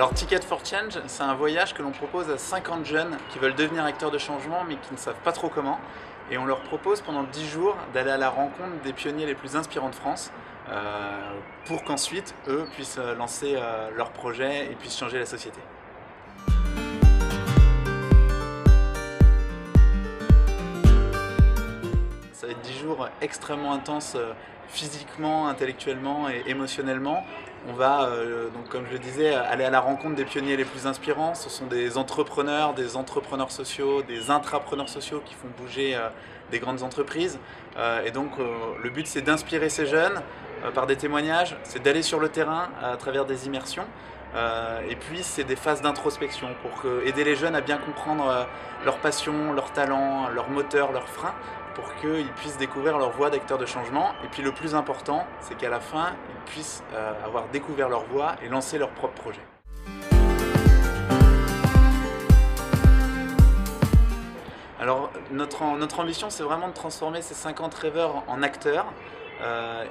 Alors Ticket for Change, c'est un voyage que l'on propose à 50 jeunes qui veulent devenir acteurs de changement mais qui ne savent pas trop comment. Et on leur propose pendant 10 jours d'aller à la rencontre des pionniers les plus inspirants de France pour qu'ensuite eux puissent lancer leur projet et puissent changer la société. Ça va être 10 jours extrêmement intenses physiquement, intellectuellement et émotionnellement. On va, donc, comme je le disais, aller à la rencontre des pionniers les plus inspirants. Ce sont des entrepreneurs sociaux, des intrapreneurs sociaux qui font bouger des grandes entreprises. Et donc le but c'est d'inspirer ces jeunes par des témoignages, c'est d'aller sur le terrain à travers des immersions. Et puis c'est des phases d'introspection pour aider les jeunes à bien comprendre leur passion, leur talent, leur moteur, leurs freins, pour qu'ils puissent découvrir leur voie d'acteur de changement. Et puis le plus important, c'est qu'à la fin, ils puissent avoir découvert leur voie et lancer leur propre projet. Alors notre ambition, c'est vraiment de transformer ces 50 rêveurs en acteurs.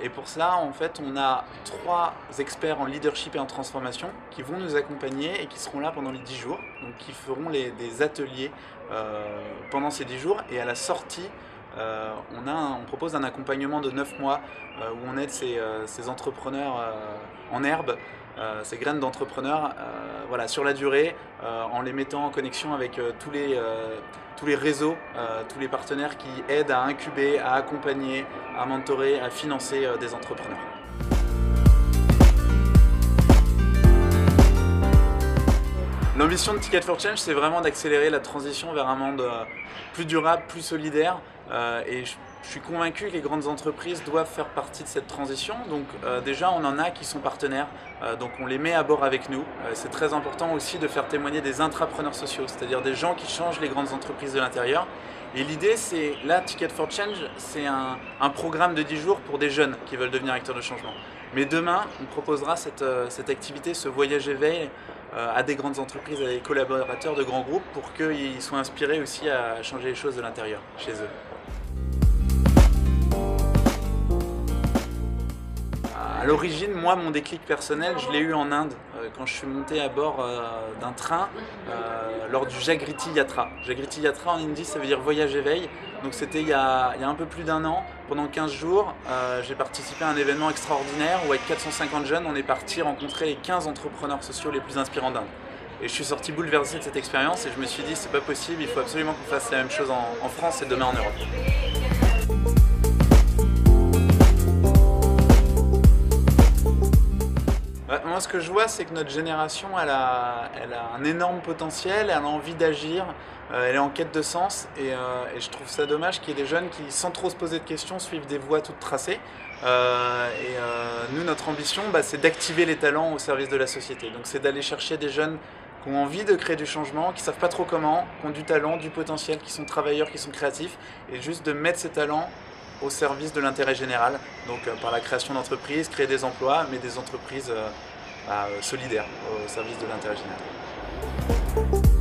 Et pour cela, en fait, on a 3 experts en leadership et en transformation qui vont nous accompagner et qui seront là pendant les 10 jours, donc qui feront des ateliers pendant ces 10 jours. Et à la sortie, on propose un accompagnement de 9 mois où on aide ces entrepreneurs en herbe, ces graines d'entrepreneurs voilà, sur la durée, en les mettant en connexion avec tous les réseaux, tous les partenaires qui aident à incuber, à accompagner, à mentorer, à financer des entrepreneurs. L'ambition de Ticket for Change, c'est vraiment d'accélérer la transition vers un monde plus durable, plus solidaire. Et je suis convaincu que les grandes entreprises doivent faire partie de cette transition. Donc déjà, on en a qui sont partenaires, donc on les met à bord avec nous. C'est très important aussi de faire témoigner des intrapreneurs sociaux, c'est-à-dire des gens qui changent les grandes entreprises de l'intérieur. Et l'idée, c'est, là, Ticket for Change, c'est un programme de 10 jours pour des jeunes qui veulent devenir acteurs de changement. Mais demain, on proposera cette activité, ce voyage éveil, à des grandes entreprises, à des collaborateurs de grands groupes pour qu'ils soient inspirés aussi à changer les choses de l'intérieur, chez eux. À l'origine, moi, mon déclic personnel, je l'ai eu en Inde, quand je suis monté à bord d'un train lors du Jagriti Yatra. Jagriti Yatra en hindi, ça veut dire voyage éveil. Donc c'était il y a un peu plus d'1 an. Pendant 15 jours, j'ai participé à un événement extraordinaire où avec 450 jeunes, on est parti rencontrer les 15 entrepreneurs sociaux les plus inspirants d'Inde. Et je suis sorti bouleversé de cette expérience et je me suis dit, c'est pas possible, il faut absolument qu'on fasse la même chose en France et demain en Europe. Moi, ce que je vois, c'est que notre génération, elle a un énorme potentiel, elle a envie d'agir, elle est en quête de sens, et je trouve ça dommage qu'il y ait des jeunes qui, sans trop se poser de questions, suivent des voies toutes tracées. Nous, notre ambition, c'est d'activer les talents au service de la société. Donc, c'est d'aller chercher des jeunes qui ont envie de créer du changement, qui ne savent pas trop comment, qui ont du talent, du potentiel, qui sont travailleurs, qui sont créatifs, et juste de mettre ces talents au service de l'intérêt général, donc par la création d'entreprises, créer des emplois, mais des entreprises solidaires au service de l'intérêt général.